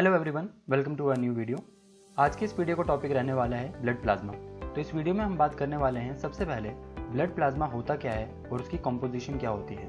Hello everyone, welcome to a new video. आज की इस वीडियो का टॉपिक रहने वाला है ब्लड प्लाज्मा। तो इस वीडियो में हम बात करने वाले हैं सबसे पहले ब्लड प्लाज्मा होता क्या है और उसकी कॉम्पोजिशन क्या होती है।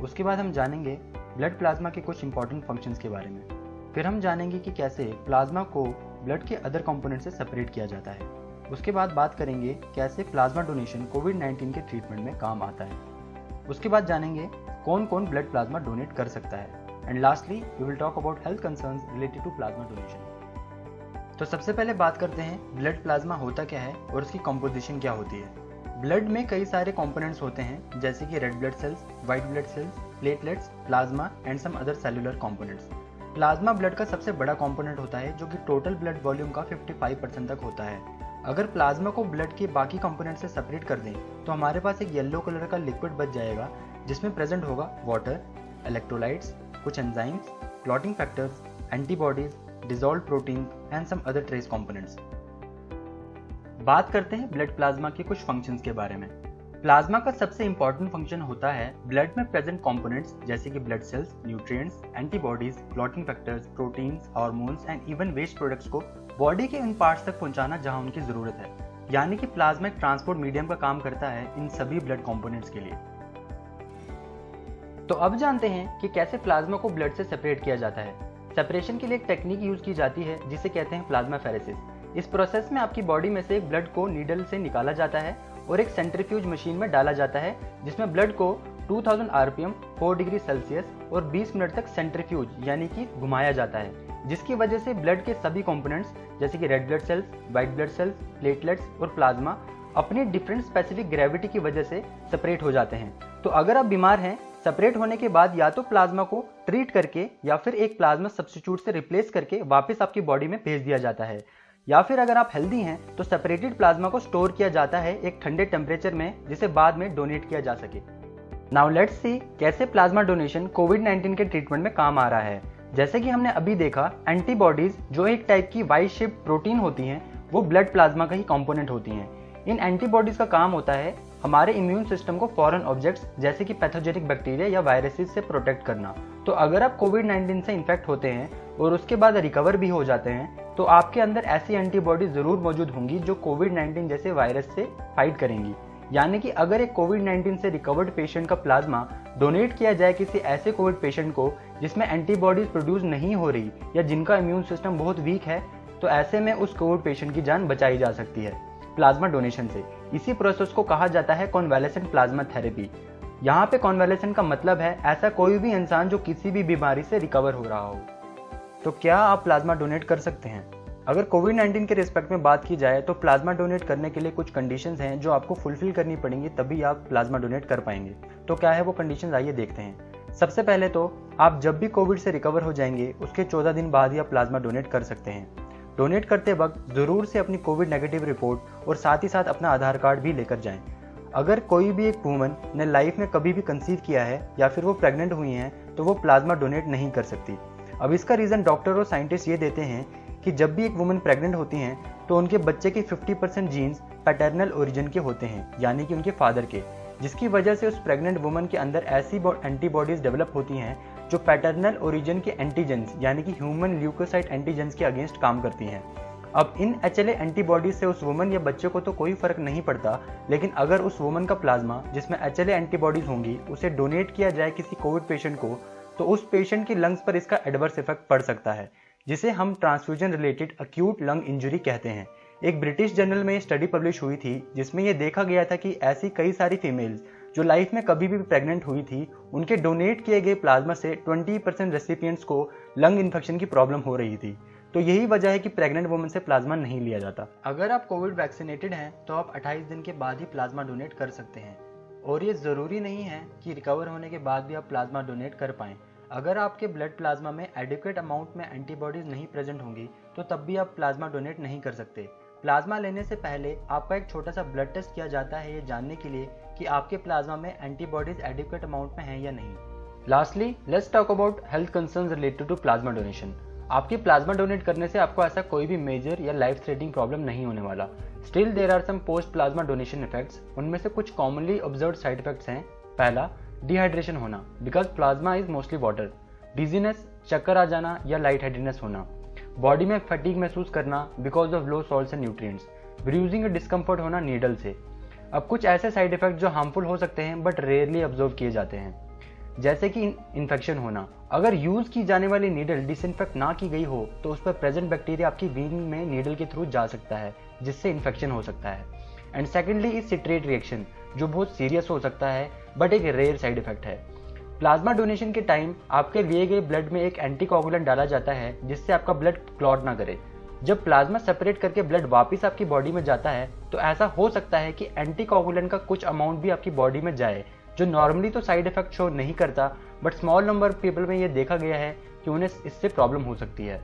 उसके बाद हम जानेंगे ब्लड प्लाज्मा के कुछ इंपॉर्टेंट फंक्शंस के बारे में। फिर हम जानेंगे कि कैसे प्लाज्मा को ब्लड के अदर कंपोनेंट से सेपरेट किया जाता है। उसके बाद बात करेंगे कैसे प्लाज्मा डोनेशन कोविड-19 के ट्रीटमेंट में काम आता है। उसके बाद जानेंगे कौन कौन ब्लड प्लाज्मा डोनेट कर सकता है। And lastly we will talk about health concerns related to plasma donation. तो सबसे पहले बात करते हैं ब्लड प्लाज्मा होता क्या है और उसकी कंपोजिशन क्या होती है। ब्लड में कई सारे कंपोनेंट्स होते हैं जैसे कि red blood cells, white blood cells, platelets, plasma and some other cellular components. Plasma blood का सबसे बड़ा कंपोनेंट होता है जो कि टोटल ब्लड वॉल्यूम का 55% तक होता है। अगर प्लाज्मा को ब्लड के बाकी कंपोनेंट से सेपरेट कर दें तो हमारे पास एक येलो कलर का लिक्विड बच जाएगा जिसमें प्रेजेंट होगा वाटर, इलेक्ट्रोलाइट्स, कुछ enzymes, clotting factors, antibodies, dissolved protein and some other trace components. बात करते हैं ब्लड प्लाज्मा के कुछ फंक्शंस के बारे में। प्लाज्मा का सबसे इंपॉर्टेंट फंक्शन होता है ब्लड में प्रेजेंट कंपोनेंट्स जैसे कि blood cells, nutrients, antibodies, clotting factors, proteins, hormones and even waste products को बॉडी के उन पार्ट्स तक पहुंचाना जहां उनकी जरूरत है। यानी कि प्लाज्मा एक ट्रांसपोर्ट मीडियम का काम करता है इन सभी ब्लड कंपोनेंट्स के लिए। तो अब जानते हैं कि कैसे प्लाज्मा को ब्लड से सेपरेट किया जाता है। सेपरेशन के लिए एक टेक्निक यूज की जाती है जिसे कहते हैं प्लाज्माफेरेसिस। इस प्रोसेस में आपकी बॉडी में से एक ब्लड को नीडल से निकाला जाता है और एक सेंट्रीफ्यूज मशीन में डाला जाता है जिसमें ब्लड को 2000 आरपीएम 4 डिग्री सेल्सियस और 20 मिनट तक सेंट्रीफ्यूज यानी कि घुमाया जाता है, जिसकी वजह से ब्लड के सभी कंपोनेंट्स जैसे कि red blood cells, white blood cells, platelets और प्लाज्मा अपनी डिफरेंट स्पेसिफिक ग्रेविटी की वजह से सेपरेट हो जाते हैं। तो अगर आप बीमार हैं, सेपरेट होने के बाद या तो प्लाज्मा को ट्रीट करके या फिर एक प्लाज्मा सब्स्टिट्यूट से रिप्लेस करके वापस आपकी बॉडी में भेज दिया जाता है, या फिर अगर आप हेल्दी हैं तो सेपरेटेड प्लाज्मा को स्टोर किया जाता है एक ठंडे टेम्परेचर में जिसे बाद में डोनेट किया जा सके। नाउ लेट्स सी कैसे प्लाज्मा डोनेशन कोविड-19 के ट्रीटमेंट में काम आ रहा है। जैसे कि हमने अभी देखा, एंटीबॉडीज जो एक टाइप की वाई शेप प्रोटीन होती हैं वो ब्लड प्लाज्मा का ही कंपोनेंट होती हैं। इन एंटीबॉडीज का काम होता है हमारे इम्यून सिस्टम को फॉरेन ऑब्जेक्ट्स जैसे कि पैथोजेनिक बैक्टीरिया या वायरसेस से प्रोटेक्ट करना। तो अगर आप कोविड-19 से इन्फेक्ट होते हैं और उसके बाद रिकवर भी हो जाते हैं तो आपके अंदर ऐसी एंटीबॉडी जरूर मौजूद होंगी जो कोविड-19 जैसे वायरस से फाइट करेंगी। यानी कि अगर एक कोविड-19 से रिकवर्ड पेशेंट का प्लाज्मा डोनेट किया जाए किसी ऐसे कोविड पेशेंट को जिसमें एंटीबॉडीज प्रोड्यूस नहीं हो रही या जिनका इम्यून सिस्टम बहुत वीक है, तो ऐसे में उस कोविड पेशेंट की जान बचाई जा सकती है प्लाज्मा डोनेशन से। इसी प्रोसेस को कहा जाता है कॉन्वालेसेंट प्लाज्मा थेरेपी। यहाँ पे कॉन्वालेसेंट का मतलब है ऐसा कोई भी इंसान जो किसी भी बीमारी से रिकवर हो रहा हो। तो क्या आप प्लाज्मा डोनेट कर सकते हैं? अगर कोविड-19 के रिस्पेक्ट में बात की जाए तो प्लाज्मा डोनेट करने के लिए कुछ कंडीशंस हैं जो आपको फुलफिल करनी पड़ेंगी, तभी आप प्लाज्मा डोनेट कर पाएंगे। तो क्या है वो कंडीशंस, आइए देखते हैं। सबसे पहले तो आप जब भी कोविड से रिकवर हो जाएंगे उसके 14 दिन बाद ही आप प्लाज्मा डोनेट कर सकते हैं। डोनेट करते वक्त जरूर से अपनी कोविड नेगेटिव रिपोर्ट और साथ ही साथ अपना आधार कार्ड भी लेकर जाएं। अगर कोई भी एक वुमन ने लाइफ में कभी भी कंसीव किया है या फिर वो प्रेग्नेंट हुई हैं तो वो प्लाज्मा डोनेट नहीं कर सकती। अब इसका रीज़न डॉक्टर और साइंटिस्ट ये देते हैं कि जब भी एक वुमन प्रेग्नेंट होती हैं तो उनके बच्चे के 50% जीन्स पैटर्नल ओरिजिन के होते हैं, यानी कि उनके फादर के, जिसकी वजह से उस प्रेग्नेंट वुमन के अंदर ऐसी एंटीबॉडीज डेवलप होती हैं जो पैटर्नल ओरिजिन के एंटीजेंस यानी कि ह्यूमन ल्यूकोसाइट एंटीजेंस के अगेंस्ट काम करती हैं। अब इन HLA एंटीबॉडीज से उस वुमन या बच्चे को तो कोई फर्क नहीं पड़ता, लेकिन अगर उस वुमन का प्लाज्मा जिसमें HLA एंटीबॉडीज होंगी उसे डोनेट किया जाए किसी कोविड पेशेंट को, तो उस पेशेंट की लंग्स पर इसका एडवर्स इफेक्ट पड़ सकता है, जिसे हम transfusion related acute lung injury कहते हैं। एक ब्रिटिश जर्नल में ये स्टडी पब्लिश हुई थी जिसमें यह देखा गया था कि ऐसी कई सारी फीमेल्स जो लाइफ में कभी भी प्रेग्नेंट हुई थी, उनके डोनेट किए गए प्लाज्मा से 20% रेसिपिएंट्स को लंग इन्फेक्शन की प्रॉब्लम हो रही थी। तो यही वजह है कि प्रेग्नेंट वुमन से प्लाज्मा नहीं लिया जाता। अगर आप कोविड वैक्सीनेटेड हैं तो आप 28 दिन के बाद ही प्लाज्मा डोनेट कर सकते हैं, और ये ज़रूरी नहीं है कि रिकवर होने के बाद भी आप प्लाज्मा डोनेट कर पाएँ। अगर आपके ब्लड प्लाज्मा में एडिक्वेट अमाउंट में एंटीबॉडीज नहीं प्रेजेंट होंगी तो तब भी आप प्लाज्मा डोनेट नहीं कर सकते। प्लाज्मा लेने से पहले आपका एक छोटा सा ब्लड टेस्ट किया जाता है ये जानने के लिए कि आपके प्लाज्मा में एंटीबॉडीज एडिक्वेट अमाउंट में हैं या नहीं। Lastly let's talk about health concerns related to plasma donation. आपके प्लाज्मा डोनेट करने से आपको ऐसा कोई भी मेजर या लाइफ थ्रेटनिंग प्रॉब्लम नहीं होने वाला। Still there are some post plasma donation effects. उनमें से कुछ कॉमनली ऑब्जर्व्ड साइड इफेक्ट्स हैं। पहला, डिहाइड्रेशन होना because plasma is mostly water. Dizziness, चक्कर आ जाना या लाइट हेडेडनेस होना। बॉडी में फटीग महसूस करना because of low salts and nutrients, bruising और डिस्कम्फर्ट होना नीडल से। अब कुछ ऐसे साइड इफेक्ट जो हार्मफुल हो सकते हैं बट रेयरली ऑब्जर्व किए जाते हैं, जैसे कि इन्फेक्शन होना। अगर यूज की जाने वाली नीडल डिसइंफेक्ट ना की गई हो तो उस पर प्रेजेंट बैक्टीरिया आपकी वीन में नीडल के थ्रू जा सकता है, जिससे इन्फेक्शन हो सकता है। And secondly is citrate reaction, जो बहुत सीरियस हो सकता है बट एक रेयर साइड इफेक्ट है। प्लाज्मा डोनेशन के टाइम आपके लिए गए ब्लड में एक एंटीकोगुलेंट डाला जाता है जिससे आपका ब्लड क्लॉट ना करे। जब प्लाज्मा सेपरेट करके ब्लड वापस आपकी बॉडी में जाता है तो ऐसा हो सकता है कि एंटीकोगुलेंट का कुछ अमाउंट भी आपकी बॉडी में जाए, जो नॉर्मली तो साइड इफेक्ट शो नहीं करता, बट स्मॉल नंबर पीपल में यह देखा गया है कि उन्हें इससे प्रॉब्लम हो सकती है।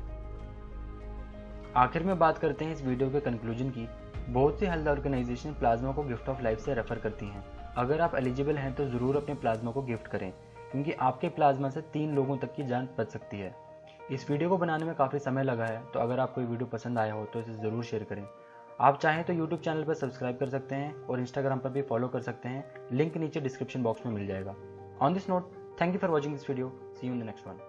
आखिर में बात करते हैं इस वीडियो के कंक्लूजन की। बहुत सी हेल्थ ऑर्गेनाइजेशन प्लाज्मा को गिफ्ट ऑफ लाइफ से रेफर करती हैं। अगर आप एलिजिबल हैं तो ज़रूर अपने प्लाज्मा को गिफ्ट करें, क्योंकि आपके प्लाज्मा से 3 लोगों तक की जान बच सकती है। इस वीडियो को बनाने में काफ़ी समय लगा है, तो अगर आपको ये वीडियो पसंद आया हो तो इसे ज़रूर शेयर करें। आप चाहें तो यूट्यूब चैनल पर सब्सक्राइब कर सकते हैं और इंस्टाग्राम पर भी फॉलो कर सकते हैं, लिंक नीचे डिस्क्रिप्शन बॉक्स में मिल जाएगा। On this note, thank you for watching this video, see you in the next one.